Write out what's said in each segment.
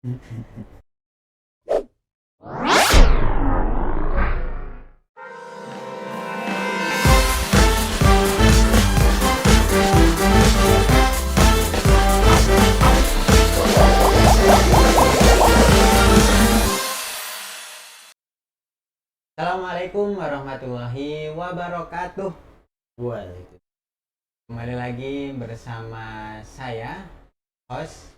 Assalamualaikum warahmatullahi wabarakatuh. Waalaikumsalam. Kembali lagi bersama saya, host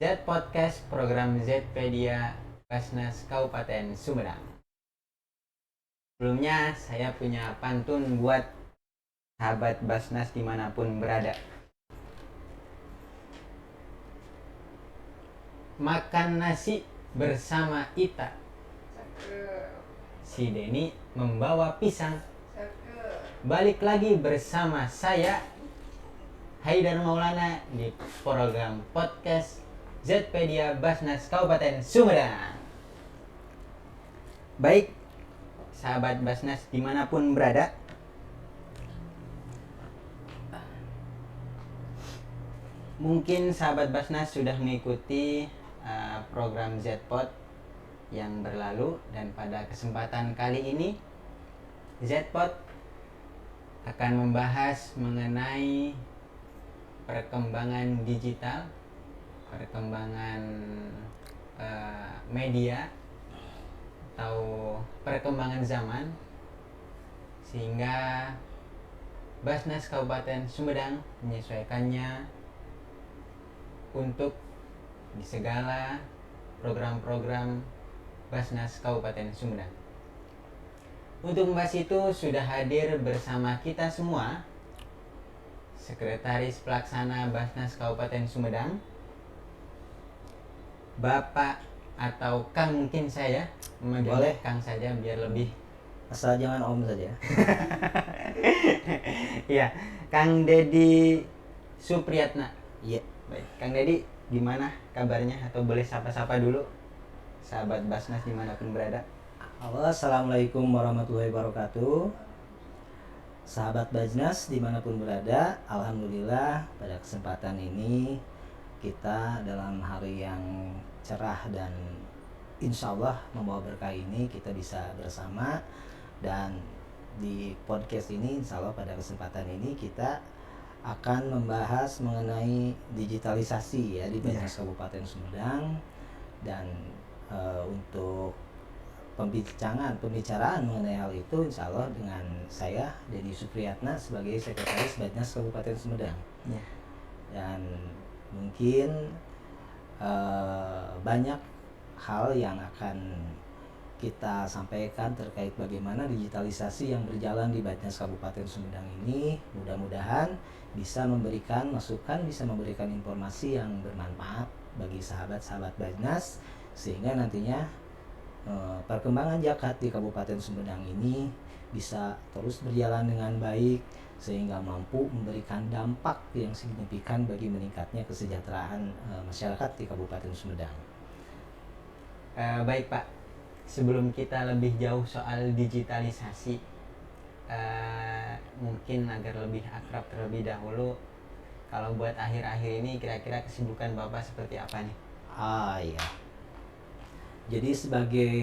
Z Podcast program Zpedia Basnas Kabupaten Sumedang. Sebelumnya saya punya pantun buat sahabat Basnas dimanapun berada. Makan nasi bersama Ita, si Denny membawa pisang. Balik lagi bersama saya, Haidar Maulana, di program podcast Zpedia Basnas Kabupaten Sumedang. Baik, sahabat Basnas dimanapun berada, mungkin sahabat Basnas sudah mengikuti program Zpod yang berlalu, dan pada kesempatan kali ini Zpod akan membahas mengenai perkembangan digital, perkembangan media atau perkembangan zaman, sehingga Basnas Kabupaten Sumedang menyesuaikannya untuk di segala program-program Basnas Kabupaten Sumedang. Untuk membahas itu sudah hadir bersama kita semua Sekretaris Pelaksana Basnas Kabupaten Sumedang, Bapak atau Kang, mungkin saya memanggil Boleh. Kang saja biar lebih Asal jangan Om saja. ya, Kang Dedi Supriyatna. Iya. Baik, Kang Dedi, gimana kabarnya? Atau boleh sapa-sapa dulu sahabat Basnas dimanapun berada. Halo, assalamualaikum warahmatullahi wabarakatuh. Sahabat Basnas dimanapun berada, alhamdulillah pada kesempatan ini kita dalam hari yang cerah dan insya Allah membawa berkah ini kita bisa bersama. Dan di podcast ini insya Allah pada kesempatan ini kita akan membahas mengenai digitalisasi ya di Basnas Kabupaten Sumedang. Dan untuk pembicaraan mengenai hal itu insya Allah dengan saya Dedi Supriyatna sebagai Sekretaris Basnas Kabupaten Sumedang. Ya. Dan mungkin banyak hal yang akan kita sampaikan terkait bagaimana digitalisasi yang berjalan di Basnas Kabupaten Sumedang ini. Mudah-mudahan bisa memberikan masukan, bisa memberikan informasi yang bermanfaat bagi sahabat-sahabat Basnas, sehingga nantinya perkembangan Jakat di Kabupaten Sumedang ini bisa terus berjalan dengan baik, sehingga mampu memberikan dampak yang signifikan bagi meningkatnya kesejahteraan masyarakat di Kabupaten Sumedang. Baik Pak, sebelum kita lebih jauh soal digitalisasi, mungkin agar lebih akrab terlebih dahulu, kalau buat akhir-akhir ini kira-kira kesibukan Bapak seperti apa nih? Iya. Jadi sebagai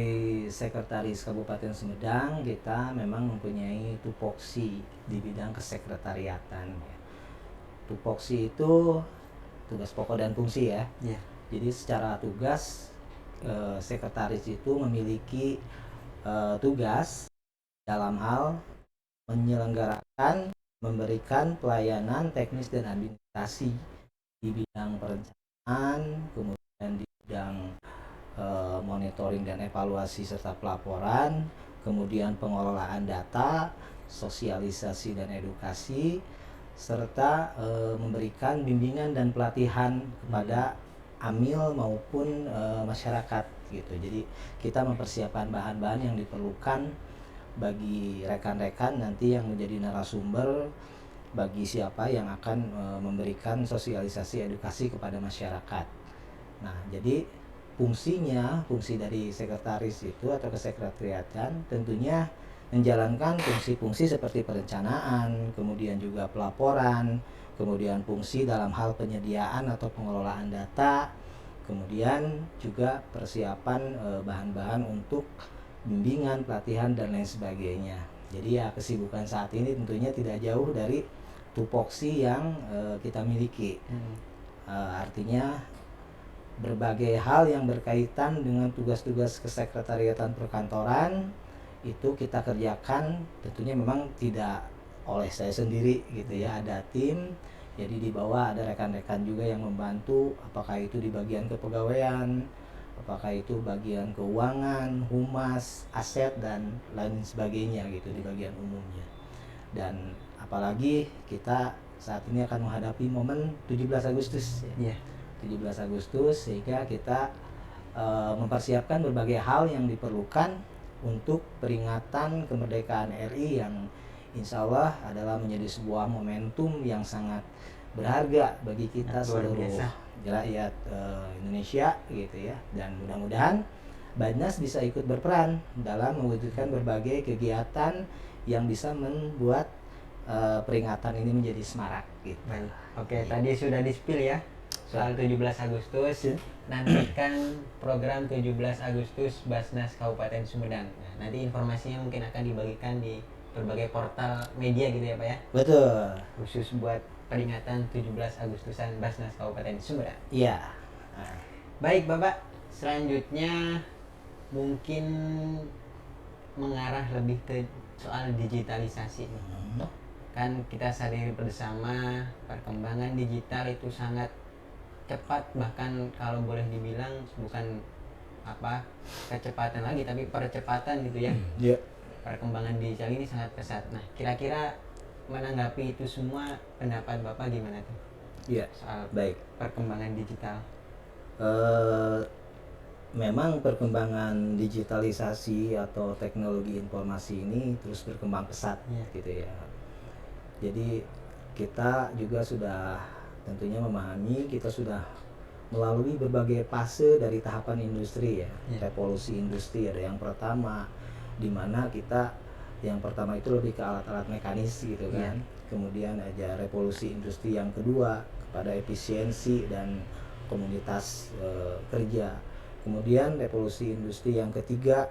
Sekretaris Kabupaten Sumedang, kita memang mempunyai tupoksi di bidang kesekretariatan. Tupoksi itu tugas pokok dan fungsi ya. Yeah. Jadi secara tugas sekretaris itu memiliki tugas dalam hal menyelenggarakan, memberikan pelayanan teknis dan administrasi di bidang perencanaan, kemudian di bidang monitoring dan evaluasi serta pelaporan, kemudian pengelolaan data, sosialisasi dan edukasi, serta memberikan bimbingan dan pelatihan kepada amil maupun masyarakat gitu. Jadi kita mempersiapkan bahan-bahan yang diperlukan bagi rekan-rekan nanti yang menjadi narasumber, bagi siapa yang akan memberikan sosialisasi edukasi kepada masyarakat. Nah, jadi fungsi dari sekretaris itu atau kesekretariatan tentunya menjalankan fungsi-fungsi seperti perencanaan, kemudian juga pelaporan, kemudian fungsi dalam hal penyediaan atau pengelolaan data, kemudian juga persiapan bahan-bahan untuk bimbingan, pelatihan dan lain sebagainya. Jadi ya kesibukan saat ini tentunya tidak jauh dari tupoksi yang kita miliki. Artinya berbagai hal yang berkaitan dengan tugas-tugas kesekretariatan perkantoran itu kita kerjakan, tentunya memang tidak oleh saya sendiri gitu ya, ada tim. Jadi di bawah ada rekan-rekan juga yang membantu, apakah itu di bagian kepegawaian, apakah itu bagian keuangan, humas, aset dan lain sebagainya gitu di bagian umumnya. Dan apalagi kita saat ini akan menghadapi momen 17 Agustus ya. 17 Agustus, sehingga kita mempersiapkan berbagai hal yang diperlukan untuk peringatan kemerdekaan RI yang insya Allah adalah menjadi sebuah momentum yang sangat berharga bagi kita seluruh rakyat Indonesia gitu ya. Dan mudah-mudahan Banyumas bisa ikut berperan dalam mewujudkan berbagai kegiatan yang bisa membuat peringatan ini menjadi semarak gitu. Baik. Oke, tadi sudah di-spill ya soal 17 Agustus. Nantikan program 17 Agustus Basnas Kabupaten Sumedang. Nah, nanti informasinya mungkin akan dibagikan di berbagai portal media gitu ya Pak ya. Betul. Khusus buat peringatan 17 Agustusan Basnas Kabupaten Sumedang. Iya. Baik Bapak, selanjutnya mungkin mengarah lebih ke soal digitalisasi. Kan kita sadari bersama perkembangan digital itu sangat cepat, bahkan kalau boleh dibilang bukan kecepatan lagi tapi percepatan gitu ya. Perkembangan digital ini sangat pesat. Nah, kira-kira menanggapi itu semua, pendapat Bapak gimana tuh? Iya. Soal baik. perkembangan digital. Memang perkembangan digitalisasi atau teknologi informasi ini terus berkembang pesat gitu ya. Jadi kita juga sudah tentunya memahami, kita sudah melalui berbagai fase dari tahapan industri ya. Revolusi industri ada yang pertama, di mana kita yang pertama itu lebih ke alat-alat mekanis gitu kan. Kemudian ada revolusi industri yang kedua kepada efisiensi dan komunitas kerja. Kemudian revolusi industri yang ketiga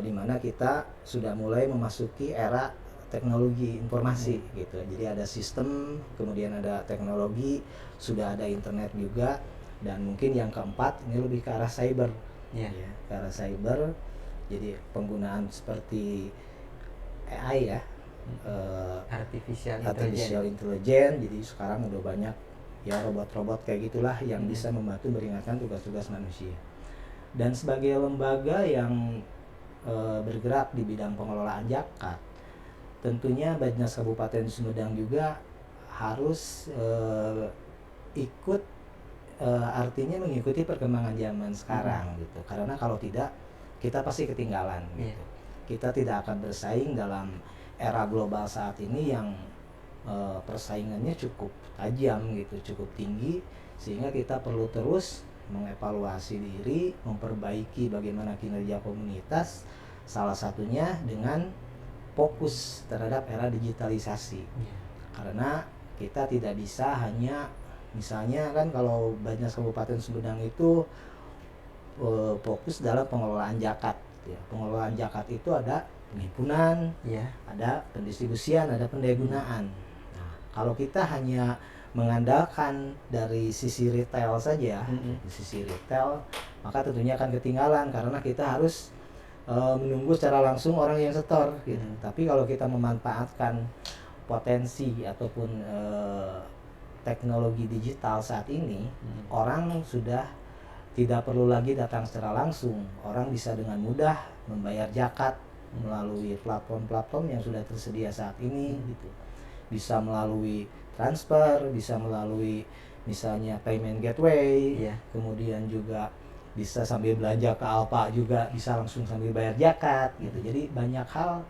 di mana kita sudah mulai memasuki era teknologi informasi gitu. Jadi ada sistem, kemudian ada teknologi, sudah ada internet juga, dan mungkin yang keempat ini lebih ke arah cyber. Ya, ke arah cyber. Jadi penggunaan seperti AI ya, artificial intelligence. Jadi sekarang udah banyak ya robot-robot kayak gitulah yang bisa membantu meringankan tugas-tugas manusia. Dan sebagai lembaga yang bergerak di bidang pengelolaan zakat, tentunya Banyumas Kabupaten Sumedang juga harus ikut artinya mengikuti perkembangan zaman sekarang gitu. Karena kalau tidak kita pasti ketinggalan gitu. Kita tidak akan bersaing dalam era global saat ini yang persaingannya cukup tajam gitu, cukup tinggi, sehingga kita perlu terus mengevaluasi diri, memperbaiki bagaimana kinerja komunitas, salah satunya dengan fokus terhadap era digitalisasi. Karena kita tidak bisa hanya misalnya kan kalau Banyumas Kabupaten Sumedang itu fokus dalam pengelolaan zakat ya. Pengelolaan zakat itu ada penghimpunan, ada pendistribusian, ada pendayagunaan. Nah, kalau kita hanya mengandalkan dari sisi retail saja, di sisi retail, maka tentunya akan ketinggalan karena kita harus menunggu secara langsung orang yang setor gitu. Tapi kalau kita memanfaatkan potensi ataupun teknologi digital saat ini, orang sudah tidak perlu lagi datang secara langsung. Orang bisa dengan mudah membayar zakat melalui platform-platform yang sudah tersedia saat ini gitu. Bisa melalui transfer, bisa melalui misalnya payment gateway, kemudian juga bisa sambil belanja ke Alfa juga bisa langsung sambil bayar zakat gitu. Jadi banyak hal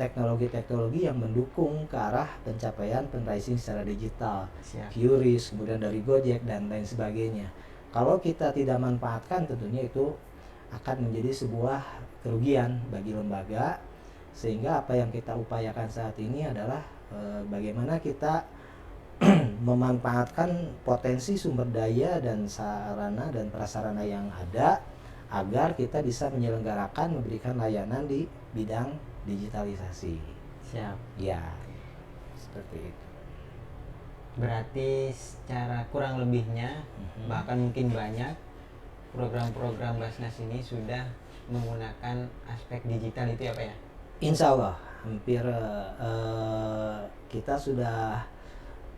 teknologi-teknologi yang mendukung ke arah pencapaian fundraising secara digital. QRIS, kemudian dari Gojek dan lain sebagainya. Kalau kita tidak manfaatkan tentunya itu akan menjadi sebuah kerugian bagi lembaga, sehingga apa yang kita upayakan saat ini adalah bagaimana kita memanfaatkan potensi sumber daya dan sarana dan prasarana yang ada agar kita bisa menyelenggarakan memberikan layanan di bidang digitalisasi. Siap. Ya, seperti itu. Berarti secara kurang lebihnya bahkan mungkin banyak program-program Basnas ini sudah menggunakan aspek digital itu ya Pak ya? Insya Allah hampir kita sudah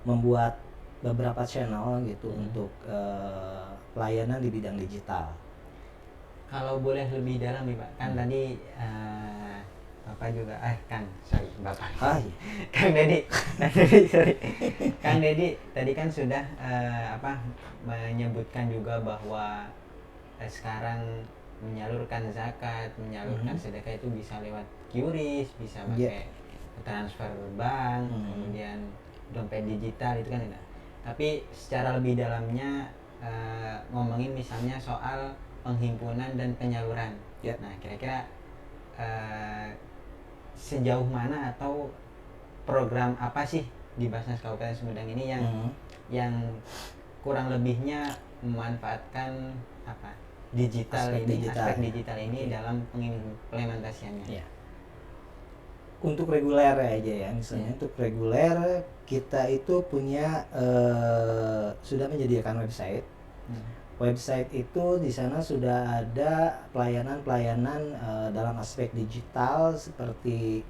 membuat beberapa channel gitu untuk pelayanan di bidang digital. Kalau boleh lebih dalam nih Pak, kan tadi Bapak juga, Bapak. Iya. Kang Dedi tadi kan sudah menyebutkan juga bahwa sekarang menyalurkan zakat, menyalurkan sedekah itu bisa lewat QRIS, bisa pakai transfer bank, kemudian dompet digital itu kan tidak. Tapi secara lebih dalamnya ngomongin misalnya soal penghimpunan dan penyaluran. Nah, kira-kira sejauh mana atau program apa sih di Basnas Kabupaten Sumedang ini yang kurang lebihnya memanfaatkan aspek digital ini dalam pengimplementasiannya? Ya. Untuk reguler aja ya, misalnya untuk reguler kita itu punya sudah menyediakan website. Website itu di sana sudah ada pelayanan-pelayanan dalam aspek digital seperti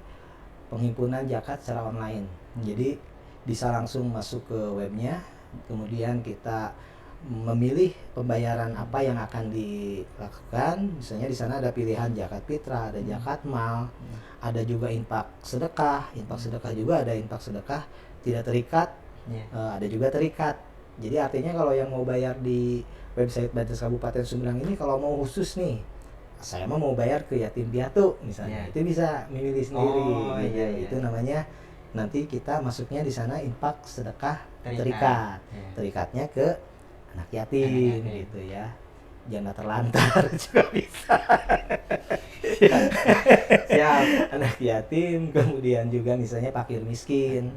penghimpunan zakat secara online. Jadi bisa langsung masuk ke webnya, kemudian kita memilih pembayaran apa yang akan dilakukan. Misalnya di sana ada pilihan zakat fitrah, ada zakat mal, ada juga infak sedekah. Infak sedekah juga ada infak sedekah tidak terikat, ada juga terikat. Jadi artinya kalau yang mau bayar di website Basnas Kabupaten Sumedang ini, kalau mau khusus nih, saya mau bayar ke yatim piatu misalnya, itu bisa memilih sendiri. Itu namanya nanti kita masuknya di sana infak sedekah terikat. Terikatnya ke anak yatim gitu ya, janda terlantar juga bisa. Siap. Anak yatim, kemudian juga misalnya fakir miskin,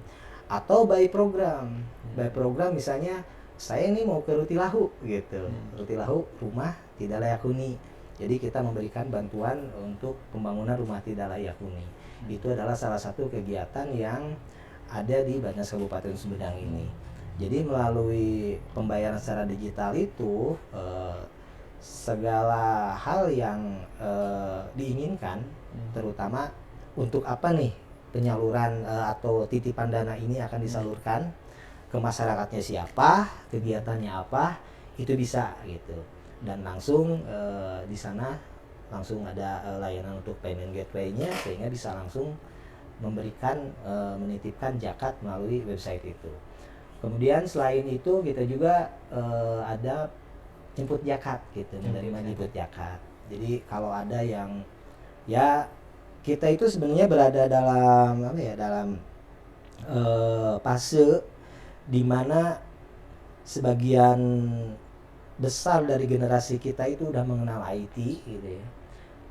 atau by program misalnya saya ini mau ke Rutilahu gitu. Rutilahu rumah tidak layak huni, jadi kita memberikan bantuan untuk pembangunan rumah tidak layak huni. Itu adalah salah satu kegiatan yang ada di Basnas Kabupaten Sumedang ini. Jadi melalui pembayaran secara digital itu segala hal yang diinginkan, terutama untuk apa nih penyaluran atau titipan dana ini akan disalurkan ke masyarakatnya siapa, kegiatannya apa, itu bisa gitu. Dan langsung di sana langsung ada layanan untuk payment gateway-nya, sehingga bisa langsung memberikan menitipkan zakat melalui website itu. Kemudian selain itu kita juga ada jemput zakat gitu, menerima jemput zakat. Jadi kalau ada yang ya kita itu sebenarnya berada dalam dalam fase di mana sebagian besar dari generasi kita itu udah mengenal IT gitu ya.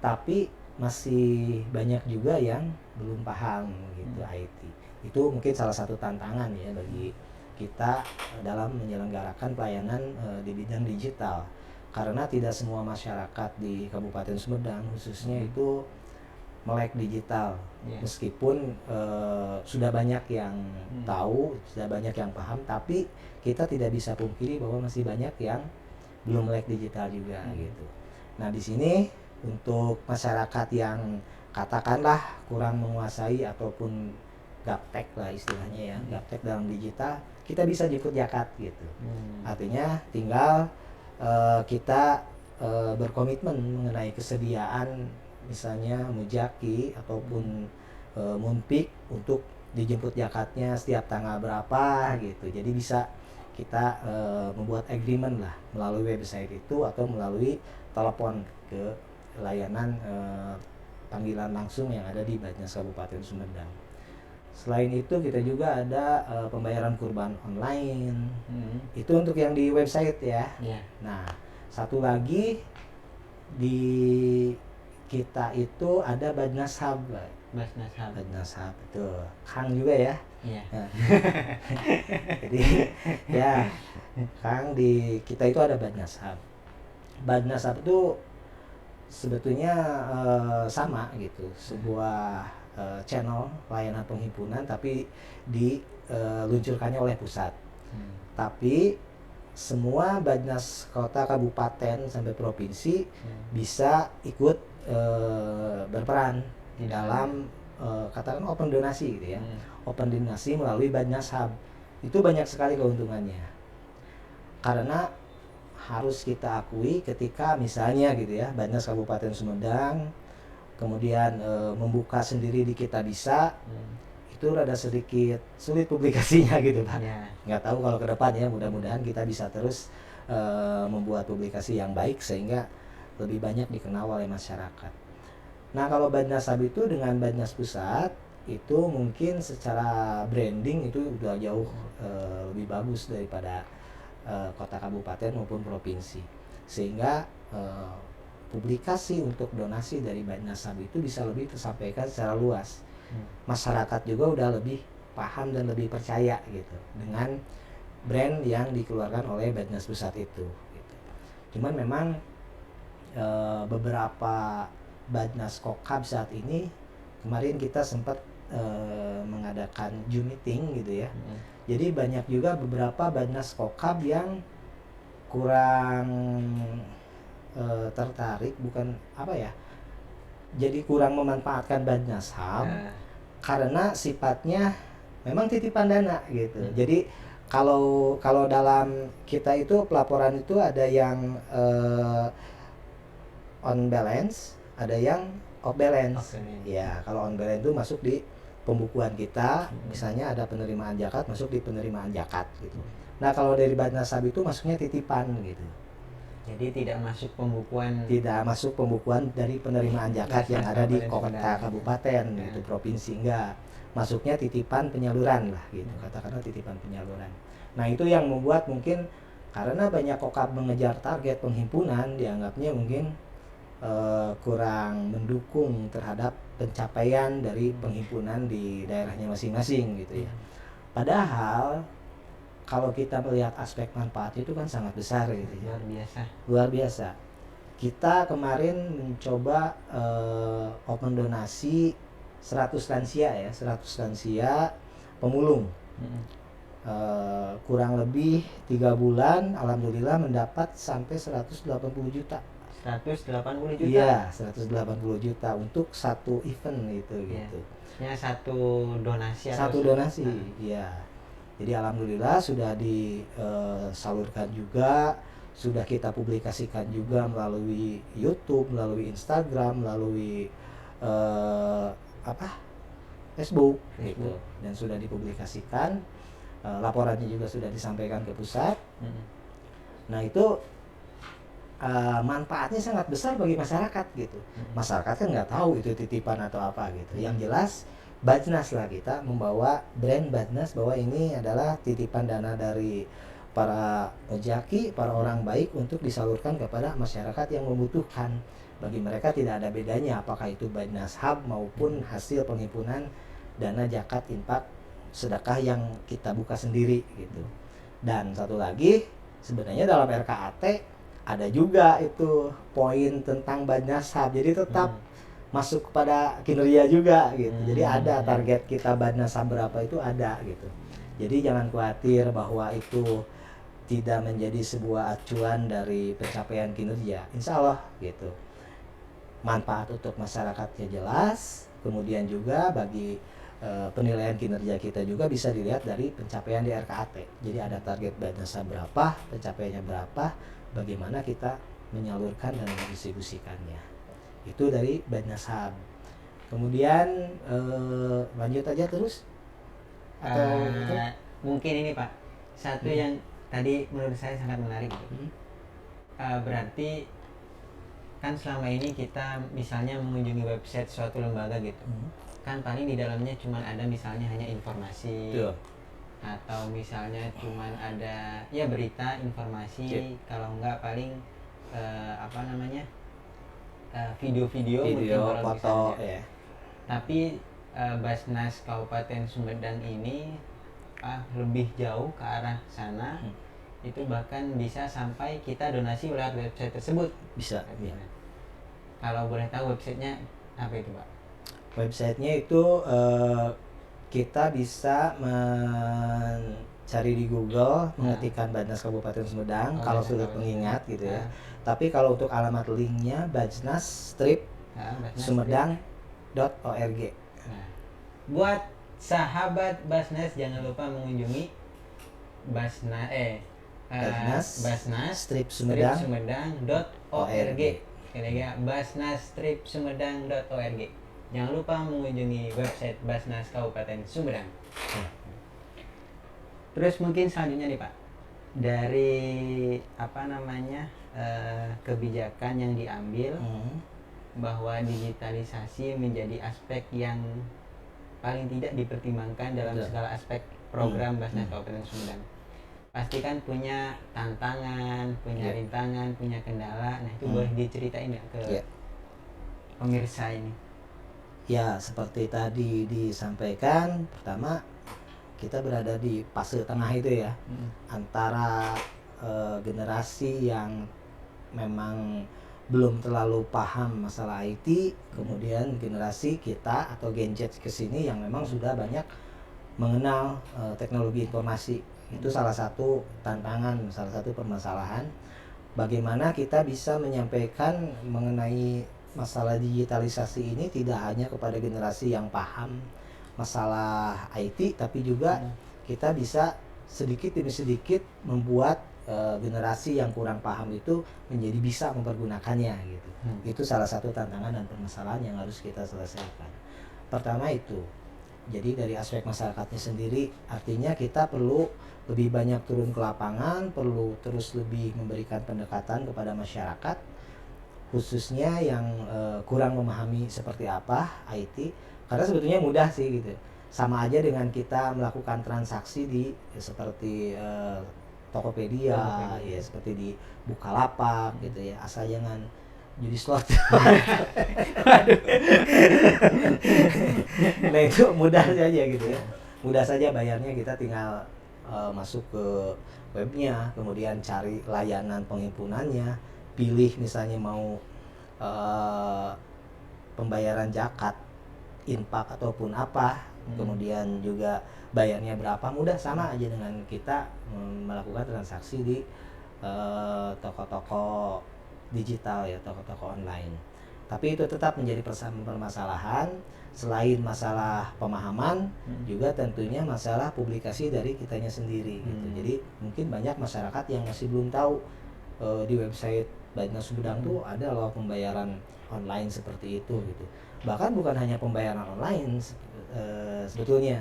Tapi masih banyak juga yang belum paham gitu IT. Itu mungkin salah satu tantangan ya bagi kita dalam menyelenggarakan pelayanan di bidang digital, karena tidak semua masyarakat di Kabupaten Sumedang khususnya itu melek digital. Meskipun sudah banyak yang tahu, sudah banyak yang paham, tapi kita tidak bisa pungkiri bahwa masih banyak yang belum melek digital juga gitu. Nah di sini untuk masyarakat yang katakanlah kurang menguasai ataupun gaptek lah istilahnya ya, gaptek dalam digital, kita bisa jemput zakat gitu. Artinya tinggal kita berkomitmen mengenai kesediaan misalnya mujaki ataupun munpik untuk dijemput zakatnya setiap tanggal berapa gitu. Jadi bisa kita membuat agreement lah melalui website itu atau melalui telepon ke layanan panggilan langsung yang ada di Basnas Kabupaten Sumedang. Selain itu kita juga ada pembayaran kurban online. Itu untuk yang di website ya. Nah, satu lagi di kita itu ada Basnas Hub. Basnashab. Basnashab betul. Kang juga ya. Iya. Nah, jadi ya Kang di kita itu ada Basnashab. Basnashab itu sebetulnya sama gitu, sebuah channel layanan penghimpunan tapi diluncurkannya oleh pusat. Tapi semua Basnas kota, kabupaten sampai provinsi bisa ikut berperan di dalam katakan open donasi gitu ya. Open donasi melalui Basnashab. Itu banyak sekali keuntungannya. Karena harus kita akui ketika misalnya gitu ya, Basnas Kabupaten Sumedang kemudian membuka sendiri di Kitabisa, itu rada sedikit sulit publikasinya gitu Pak. Nggak tahu kalau ke depan ya, mudah-mudahan kita bisa terus membuat publikasi yang baik sehingga lebih banyak dikenal oleh masyarakat. Nah kalau Basnashab itu dengan Basnas pusat itu mungkin secara branding itu udah jauh lebih bagus daripada kota kabupaten maupun provinsi, sehingga publikasi untuk donasi dari Basnashab itu bisa lebih tersampaikan secara luas. Masyarakat juga udah lebih paham dan lebih percaya gitu dengan brand yang dikeluarkan oleh Basnas pusat itu gitu. Cuman memang beberapa Basnas Kokab saat ini, kemarin kita sempat mengadakan Zoom meeting gitu ya. Jadi banyak juga beberapa Basnas Kokab yang kurang tertarik, bukan apa ya, jadi kurang memanfaatkan Basnashab karena sifatnya memang titipan dana gitu. Jadi kalau dalam kita itu pelaporan itu ada yang on balance, ada yang off balance. Ya, kalau on balance itu masuk di pembukuan kita, misalnya ada penerimaan zakat masuk di penerimaan zakat gitu. Nah, kalau dari Basnashab itu masuknya titipan gitu. Jadi tidak masuk pembukuan. Tidak masuk pembukuan dari penerimaan zakat yang ada di kota kabupaten gitu, provinsi enggak. Masuknya titipan penyaluran lah gitu, katakanlah titipan penyaluran. Nah, itu yang membuat mungkin karena banyak kokab mengejar target penghimpunan, dianggapnya mungkin kurang mendukung terhadap pencapaian dari penghimpunan di daerahnya masing-masing gitu ya. Padahal kalau kita melihat aspek manfaatnya itu kan sangat besar gitu ya. Luar biasa. Kita kemarin mencoba open donasi 100 lansia ya, 100 lansia pemulung. Kurang lebih 3 bulan alhamdulillah mendapat sampai 180 juta. 180 juta? Iya, 180 juta untuk satu event gitu. Ya, satu donasi. Satu donasi, iya. Jadi alhamdulillah sudah disalurkan juga, sudah kita publikasikan juga melalui YouTube, melalui Instagram, melalui Facebook gitu, dan sudah dipublikasikan. Laporannya juga sudah disampaikan ke pusat. Nah itu manfaatnya sangat besar bagi masyarakat gitu. Masyarakat kan nggak tahu itu titipan atau apa gitu. Yang jelas Basnas lah, kita membawa brand Basnas bahwa ini adalah titipan dana dari para ojaki, para orang baik untuk disalurkan kepada masyarakat yang membutuhkan. Bagi mereka tidak ada bedanya apakah itu Basnashab maupun hasil penghimpunan dana zakat, infak, sedekah yang kita buka sendiri gitu. Dan satu lagi, sebenarnya dalam RKAT ada juga itu poin tentang Basnashab, jadi tetap masuk kepada kinerja juga gitu. Jadi ada target kita Basnashab berapa itu ada gitu. Jadi jangan khawatir bahwa itu tidak menjadi sebuah acuan dari pencapaian kinerja. Insya Allah gitu. Manfaat untuk masyarakatnya jelas, kemudian juga bagi penilaian kinerja kita juga bisa dilihat dari pencapaian di RKAT. Jadi ada target Basnashab berapa, pencapaiannya berapa, bagaimana kita menyalurkan dan mendistribusikannya. Itu dari Basnashab. Kemudian lanjut aja terus atau mungkin ini Pak, satu yang tadi menurut saya sangat menarik gitu. Berarti kan selama ini kita misalnya mengunjungi website suatu lembaga gitu, kan paling di dalamnya cuma ada misalnya hanya informasi. Tuh. Atau misalnya cuman ada ya berita, informasi, kalau enggak paling video-video, mungkin kalau foto misalnya, ya. Tapi Basnas Kabupaten Sumedang ini lebih jauh ke arah sana. Itu bahkan bisa sampai kita donasi lewat website tersebut. Bisa ya. Kalau boleh tahu websitenya apa itu, Pak? Websitenya itu kita bisa mencari di Google, mengetikkan Basnas Kabupaten Sumedang kalau sudah pengingat gitu ya. Tapi kalau untuk alamat linknya basnas-sumedang.org. Buat sahabat Basnas jangan lupa mengunjungi basnas-sumedang.org. basnas-sumedang.org. Jangan lupa mengunjungi website Basnas Kabupaten Sumedang. Terus mungkin selanjutnya nih Pak, dari kebijakan yang diambil bahwa digitalisasi menjadi aspek yang paling tidak dipertimbangkan dalam segala aspek program Basnas Kabupaten Sumedang. Pasti kan punya tantangan, punya rintangan, punya kendala. Nah itu boleh diceritain nggak ke pemirsa ini? Ya, seperti tadi disampaikan, pertama kita berada di fase tengah itu ya, antara generasi yang memang belum terlalu paham masalah IT, kemudian generasi kita atau Gen Z kesini yang memang sudah banyak mengenal teknologi informasi. Itu salah satu tantangan, salah satu permasalahan. Bagaimana kita bisa menyampaikan mengenai masalah digitalisasi ini tidak hanya kepada generasi yang paham masalah IT, tapi juga kita bisa sedikit demi sedikit membuat generasi yang kurang paham itu menjadi bisa mempergunakannya gitu. Itu salah satu tantangan dan permasalahan yang harus kita selesaikan. Pertama itu, jadi dari aspek masyarakatnya sendiri, artinya kita perlu lebih banyak turun ke lapangan, perlu terus lebih memberikan pendekatan kepada masyarakat, khususnya yang kurang memahami seperti apa IT, karena sebetulnya mudah sih gitu. Sama aja dengan kita melakukan transaksi di seperti Tokopedia, ya seperti di Bukalapak gitu ya, asal jangan judi slot. Nah itu mudah saja gitu ya, mudah saja bayarnya, kita tinggal masuk ke webnya, kemudian cari layanan penghimpunannya, pilih misalnya mau pembayaran zakat, infak ataupun apa, kemudian juga bayarnya berapa, mudah, sama aja dengan kita melakukan transaksi di toko-toko digital ya, toko-toko online. Tapi itu tetap menjadi permasalahan. Selain masalah pemahaman, juga tentunya masalah publikasi dari kitanya sendiri gitu. Jadi mungkin banyak masyarakat yang masih belum tahu di website Basnas Sumedang tuh ada loh pembayaran online seperti itu gitu. Bahkan bukan hanya pembayaran online, sebetulnya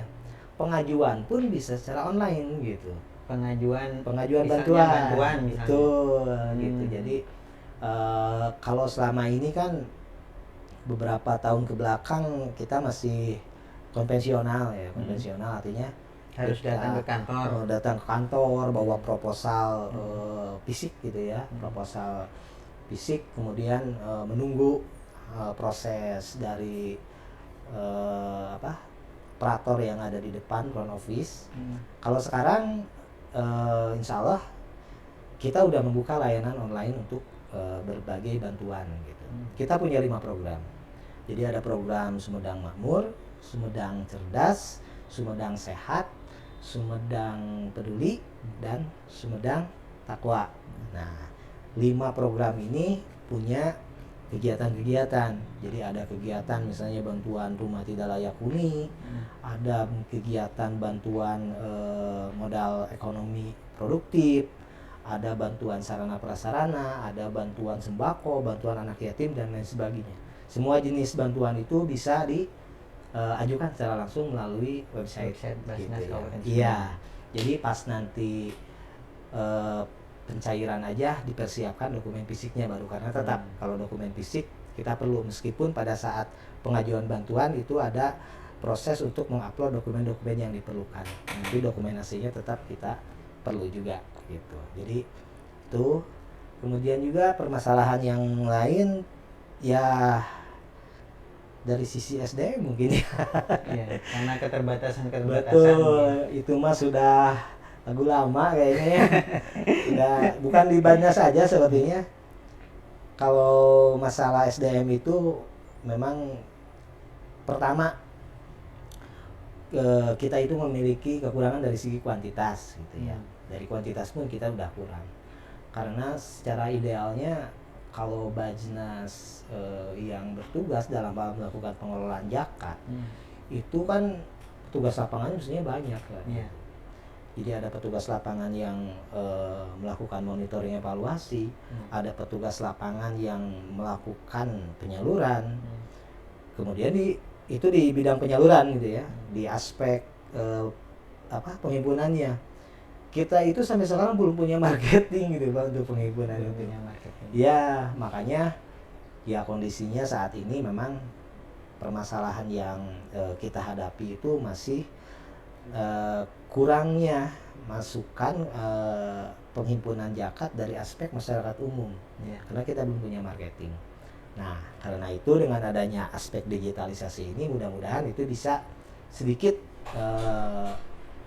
pengajuan pun bisa secara online gitu. Pengajuan bantuan betul gitu. Jadi kalau selama ini kan beberapa tahun ke belakang kita masih konvensional ya, konvensional artinya harus datang ke kantor, bawa proposal fisik gitu ya, proposal fisik, kemudian menunggu proses dari operator yang ada di depan front office. Kalau sekarang insya Allah kita udah membuka layanan online untuk berbagai bantuan gitu. Kita punya 5 program. Jadi ada program Sumedang Makmur, Sumedang Cerdas, Sumedang Sehat, Sumedang Peduli, dan Sumedang Takwa. Nah, 5 program ini punya kegiatan-kegiatan. Jadi ada kegiatan misalnya bantuan rumah tidak layak huni, ada kegiatan bantuan modal ekonomi produktif, ada bantuan sarana prasarana, ada bantuan sembako, bantuan anak yatim, dan lain sebagainya. Semua jenis bantuan itu bisa diajukan secara langsung melalui website Basnas gitu ya. Iya. Jadi pas nanti pencairan aja dipersiapkan dokumen fisiknya baru, karena tetap kalau dokumen fisik kita perlu, meskipun pada saat pengajuan bantuan itu ada proses untuk mengupload dokumen-dokumen yang diperlukan, tapi dokumentasinya tetap kita perlu juga gitu. Jadi itu. Kemudian juga permasalahan yang lain ya, dari sisi SDM mungkin ya. Iya, karena keterbatasan Betul, itu mah sudah lagu lama kayaknya ya. Udah bukan di Banjar saja sepertinya. Kalau masalah SDM itu memang pertama kita itu memiliki kekurangan dari segi kuantitas gitu ya. Dari kuantitas pun kita udah kurang. Karena secara idealnya kalau Bajnas yang bertugas dalam hal melakukan pengelolaan zakat itu kan petugas lapangannya mestinya banyak kan. Iya. Jadi ada petugas lapangan yang melakukan monitoring evaluasi, ada petugas lapangan yang melakukan penyaluran. Kemudian itu di bidang penyaluran gitu ya, di aspek penghimpunannya. Kita itu sampai sekarang belum punya marketing gitu Pak untuk penghimpunan itu. Ya, makanya ya kondisinya saat ini memang permasalahan yang kita hadapi itu masih kurangnya masukan penghimpunan zakat dari aspek masyarakat umum. Karena kita belum punya marketing. Nah, karena itu dengan adanya aspek digitalisasi ini mudah-mudahan itu bisa sedikit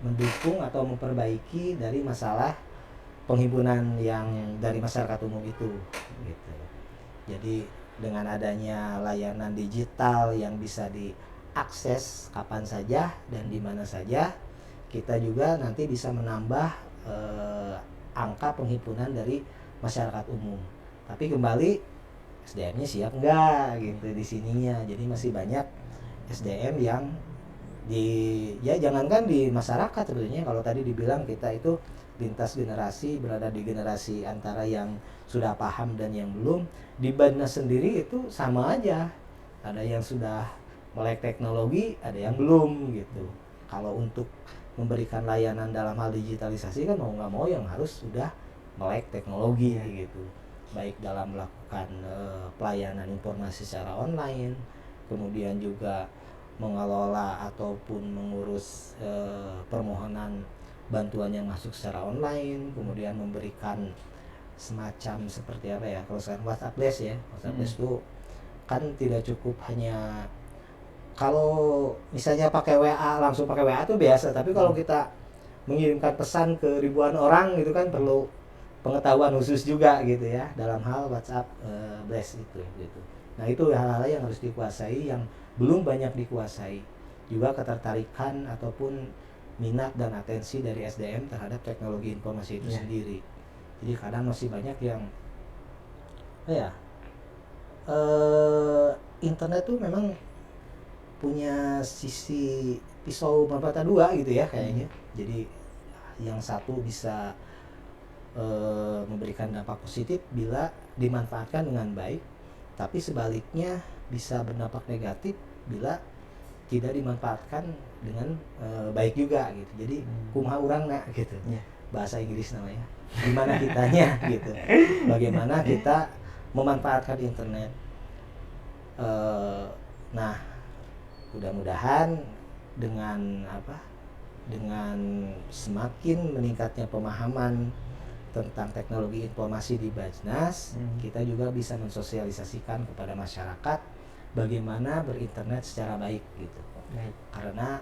mendukung atau memperbaiki dari masalah penghimpunan yang dari masyarakat umum itu gitu. Jadi dengan adanya layanan digital yang bisa diakses kapan saja dan di mana saja, kita juga nanti bisa menambah angka penghimpunan dari masyarakat umum. Tapi kembali SDM-nya siap enggak gitu di sininya. Jadi masih banyak SDM yang jangankan di masyarakat sebetulnya, kalau tadi dibilang kita itu lintas generasi, berada di generasi antara yang sudah paham dan yang belum. Di Bajnas sendiri itu sama aja, ada yang sudah melek teknologi, ada yang belum gitu. Kalau untuk memberikan layanan dalam hal digitalisasi kan mau nggak mau yang harus sudah melek teknologi gitu, baik dalam melakukan pelayanan informasi secara online, kemudian juga mengelola ataupun mengurus permohonan bantuan yang masuk secara online, kemudian memberikan semacam seperti apa ya, kalau sekarang WhatsApp Blast ya, WhatsApp Blast itu kan tidak cukup hanya kalau misalnya pakai WA, langsung pakai WA itu biasa, tapi kalau kita mengirimkan pesan ke ribuan orang gitu kan perlu pengetahuan khusus juga gitu ya dalam hal WhatsApp Blast itu gitu. Nah, itu hal-hal yang harus dikuasai, yang belum banyak dikuasai. Juga ketertarikan ataupun minat dan atensi dari SDM terhadap teknologi informasi itu sendiri. Jadi kadang masih banyak yang internet tuh memang punya sisi pisau bermata dua gitu ya kayaknya. Jadi yang satu bisa memberikan dampak positif bila dimanfaatkan dengan baik, tapi sebaliknya bisa berdampak negatif bila tidak dimanfaatkan dengan baik juga gitu. Jadi kumaha urangna gitu. Bahasa Inggris namanya. Gimana kitanya gitu. Bagaimana kita memanfaatkan internet. Nah, mudah-mudahan dengan semakin meningkatnya pemahaman tentang teknologi informasi di Bajnas, kita juga bisa mensosialisasikan kepada masyarakat bagaimana berinternet secara baik gitu. Karena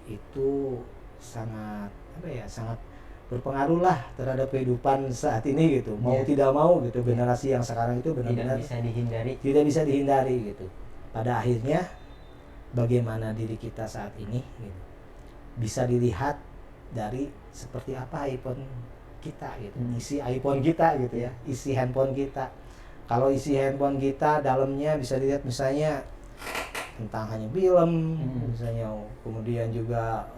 itu sangat sangat berpengaruh lah terhadap kehidupan saat ini gitu. Mau tidak mau gitu, generasi yang sekarang itu benar-benar tidak bisa dihindari gitu. Pada akhirnya bagaimana diri kita saat ini gitu, bisa dilihat dari seperti apa iPhone kita gitu, isi iPhone kita gitu ya, isi handphone kita. Kalau isi handphone kita dalamnya bisa dilihat misalnya tentang hanya film, misalnya, kemudian juga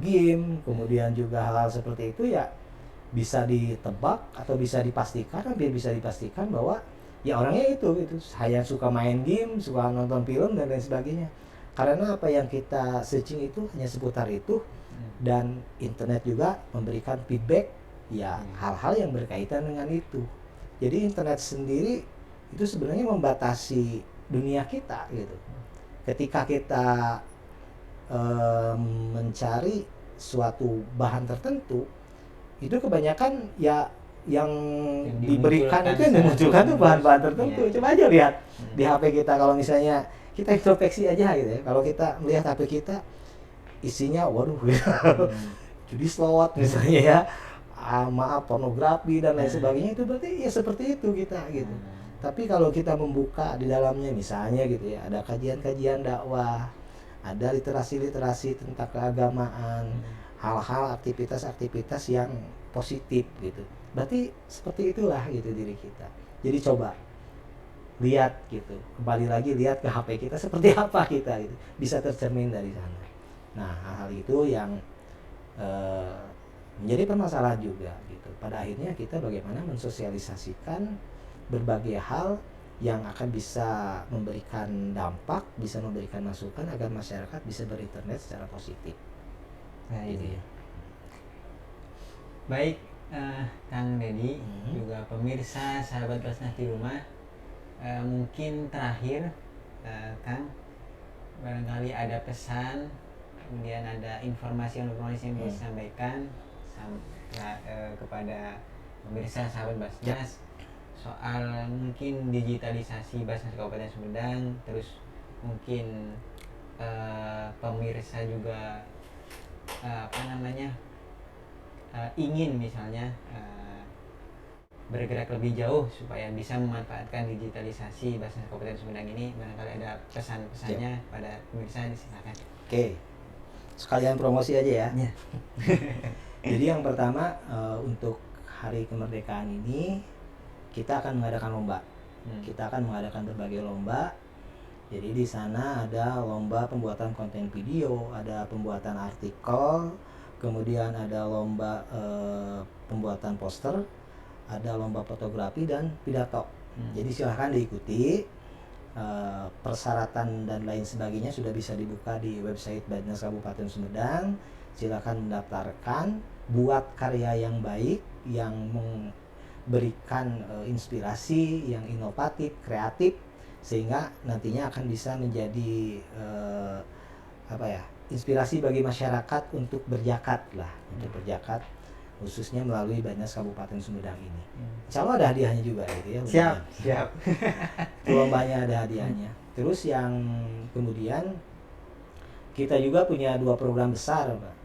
game, kemudian juga hal-hal seperti itu, ya bisa ditebak atau bisa dipastikan, hampir bisa dipastikan bahwa ya orangnya itu hanya suka main game, suka nonton film dan lain sebagainya. Karena apa yang kita searching itu hanya seputar itu, dan internet juga memberikan feedback ya hal-hal yang berkaitan dengan itu. Jadi internet sendiri itu sebenarnya membatasi dunia kita gitu. Ketika kita mencari suatu bahan tertentu, itu kebanyakan ya yang diberikan itu, yang dimunculkan tuh bahan-bahan tertentu. Coba aja lihat di HP kita, kalau misalnya kita introspeksi aja gitu ya. Kalau kita melihat HP kita isinya waduh judi slot misalnya ya, maaf pornografi dan lain sebagainya, itu berarti ya seperti itu kita gitu. Tapi kalau kita membuka di dalamnya misalnya gitu ya, ada kajian-kajian dakwah, ada literasi-literasi tentang keagamaan, hal-hal aktivitas-aktivitas yang positif gitu. Berarti seperti itulah gitu diri kita. Jadi coba lihat gitu, kembali lagi lihat ke HP kita seperti apa kita gitu, bisa tercermin dari sana. Nah hal-hal itu yang menjadi permasalahan juga gitu. Pada akhirnya kita bagaimana mensosialisasikan berbagai hal yang akan bisa memberikan dampak, bisa memberikan masukan agar masyarakat bisa berinternet secara positif. Nah, Gitu ya. Baik, Kang Deddy, juga pemirsa sahabat Basnas di rumah, mungkin terakhir, Kang, barangkali ada pesan, kemudian ada informasi yang bisa disampaikan kepada pemirsa sahabat Basnas soal mungkin digitalisasi Basnas Kabupaten Sumedang, terus mungkin pemirsa juga ingin misalnya bergerak lebih jauh supaya bisa memanfaatkan digitalisasi Basnas Kabupaten Sumedang ini, barangkali ada pesan-pesannya pada pemirsa, silakan. Oke, sekalian promosi aja ya. Jadi yang pertama, untuk hari kemerdekaan ini kita akan mengadakan lomba. Kita akan mengadakan berbagai lomba. Jadi di sana ada lomba pembuatan konten video, ada pembuatan artikel, kemudian ada lomba pembuatan poster, ada lomba fotografi dan pidato. Jadi silahkan diikuti. Persyaratan dan lain sebagainya sudah bisa dibuka di website Basnas Kabupaten Sumedang. Silakan mendaftarkan, buat karya yang baik, yang memberikan inspirasi, yang inovatif, kreatif, sehingga nantinya akan bisa menjadi inspirasi bagi masyarakat untuk berzakat lah, untuk berzakat khususnya melalui Basnas Kabupaten Sumedang ini. Insya Allah ada hadiahnya juga gitu ya. Siap. Lombanya ada hadiahnya. Terus yang kemudian kita juga punya dua program besar, Pak.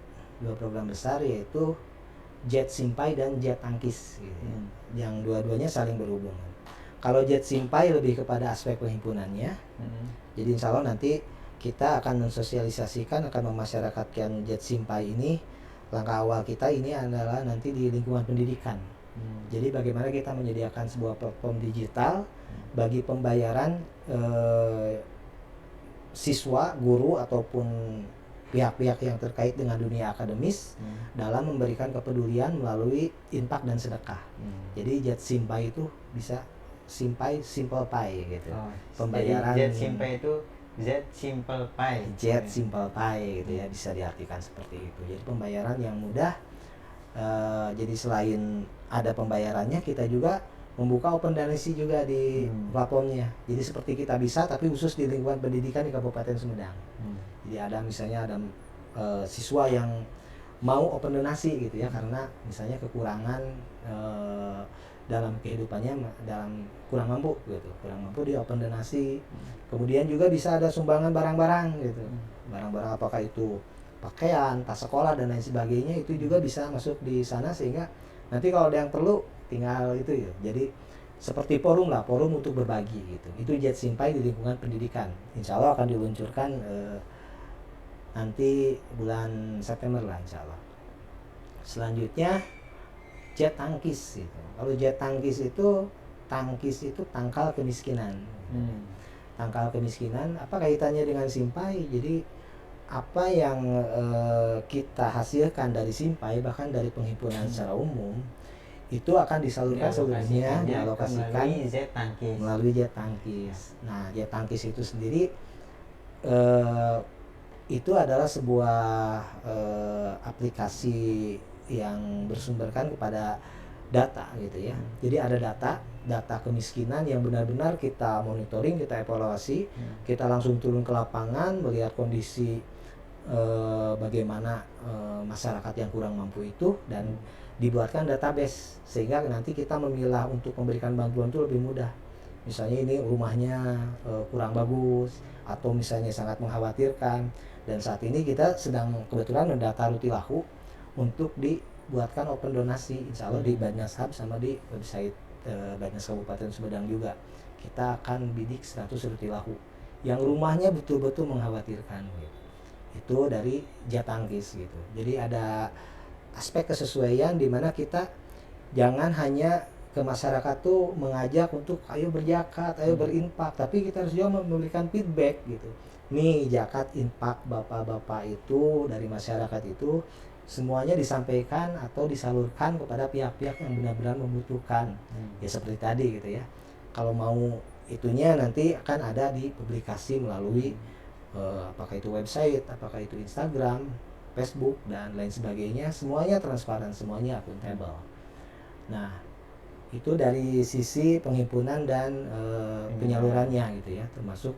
Dua program besar yaitu Jet Simpai dan Jet Tangkis gitu ya. Yang dua-duanya saling berhubungan. Kalau Jet Simpai lebih kepada aspek penghimpunannya. Jadi insya Allah nanti kita akan mensosialisasikan, akan memasyarakatkan Jet Simpai ini. Langkah awal kita ini adalah nanti di lingkungan pendidikan. Jadi bagaimana kita menyediakan sebuah platform digital bagi pembayaran siswa, guru ataupun pihak-pihak yang terkait dengan dunia akademis dalam memberikan kepedulian melalui infak dan sedekah. Jadi Jet Simpai itu bisa Simpai Simple Pay gitu. Pembayaran Jet Simpai itu Jet Simple Pay. Jet Simple Pay gitu ya, bisa diartikan seperti itu. Jadi pembayaran yang mudah. Jadi selain ada pembayarannya, kita juga membuka open donasi juga di platformnya. Jadi seperti kita bisa, tapi khusus di lingkungan pendidikan di Kabupaten Sumedang. Jadi ada misalnya ada siswa yang mau open donasi gitu ya, karena misalnya kekurangan dalam kehidupannya, dalam kurang mampu gitu, kurang mampu, di open donasi. Kemudian juga bisa ada sumbangan barang-barang gitu, barang-barang apakah itu pakaian, tas sekolah dan lain sebagainya, itu juga bisa masuk di sana, sehingga nanti kalau ada yang perlu tinggal itu ya. Jadi seperti forum lah, forum untuk berbagi gitu. Itu Jet Simpai di lingkungan pendidikan. Insya Allah akan diluncurkan nanti bulan September lah insya Allah. Selanjutnya Jet Tangkis gitu. Kalau Jet Tangkis itu tangkal kemiskinan. Tangkal kemiskinan, apa kaitannya dengan Simpai? Jadi apa yang kita hasilkan dari Simpai, bahkan dari penghimpunan secara umum, itu akan disalurkan seluruhnya, dialokasikan melalui Jet Tangkis. Nah, Jet Tangkis itu sendiri itu adalah sebuah aplikasi yang bersumberkan kepada data gitu ya. Jadi ada data kemiskinan yang benar-benar kita monitoring, kita evaluasi, kita langsung turun ke lapangan melihat kondisi bagaimana masyarakat yang kurang mampu itu, dan dibuatkan database sehingga nanti kita memilah untuk memberikan bantuan itu lebih mudah. misalnya ini rumahnya kurang bagus atau misalnya sangat mengkhawatirkan, dan saat ini kita sedang kebetulan mendata Rutilahu untuk dibuatkan open donasi, insya Allah di Banjas Hub sama di website Banjas Kabupaten Sumedang juga kita akan bidik 100 Rutilahu yang rumahnya betul-betul mengkhawatirkan gitu. Itu dari Jatangkis gitu. Jadi ada aspek kesesuaian di mana kita jangan hanya ke masyarakat tuh mengajak untuk ayo berzakat, ayo berinfak, tapi kita harus juga memberikan feedback gitu. Nih zakat infak bapak-bapak itu dari masyarakat itu semuanya disampaikan atau disalurkan kepada pihak-pihak yang benar-benar membutuhkan. Ya seperti tadi gitu ya. Kalau mau itunya nanti akan ada di publikasi melalui apakah itu website, apakah itu Instagram, Facebook dan lain sebagainya, semuanya transparan, semuanya akuntabel. Nah, itu dari sisi penghimpunan dan penyalurannya gitu ya, termasuk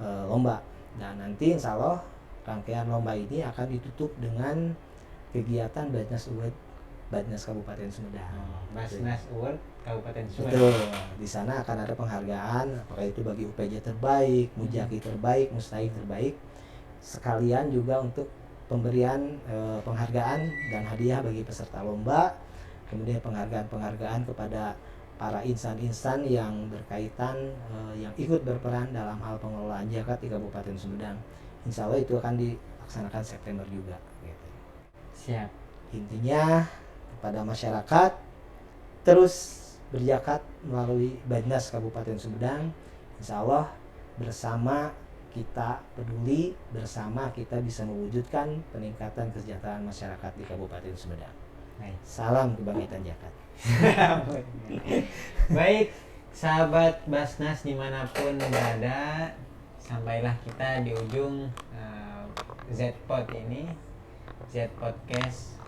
lomba. Nah, nanti insya Allah rangkaian lomba ini akan ditutup dengan kegiatan Basnas Award Basnas Kabupaten Sumedang. Basnas Award Kabupaten Sumedang. Betul. Di sana akan ada penghargaan, apakah itu bagi UPJ terbaik, Mujaki terbaik, Mustahik terbaik, sekalian juga untuk pemberian penghargaan dan hadiah bagi peserta lomba, kemudian penghargaan kepada para insan-insan yang berkaitan yang ikut berperan dalam hal pengelolaan zakat di Kabupaten Sumedang. Insya Allah itu akan dilaksanakan September juga gitu. Siap. Intinya kepada masyarakat terus berzakat melalui Basnas Kabupaten Sumedang. Insya Allah bersama kita peduli, bersama kita bisa mewujudkan peningkatan kesejahteraan masyarakat di Kabupaten Sumedang. Salam kebangkitan zakat. Baik, sahabat Basnas dimanapun berada, sampailah kita di ujung Z-Pod ini, Z-Podcast,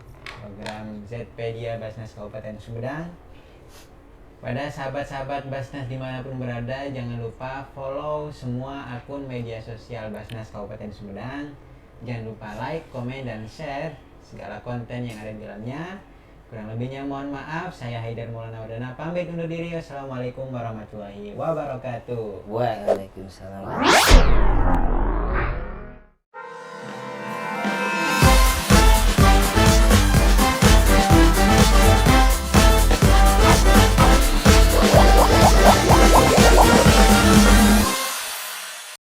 program Zpedia Basnas Kabupaten Sumedang. Pada sahabat-sahabat Basnas dimanapun berada, jangan lupa follow semua akun media sosial Basnas Kabupaten Sumedang. Jangan lupa like, komen, dan share segala konten yang ada di dalamnya. Kurang lebihnya mohon maaf. Saya Haidar Maulana Wadana pamit undur diri. Wassalamualaikum warahmatullahi wabarakatuh. Waalaikumsalam.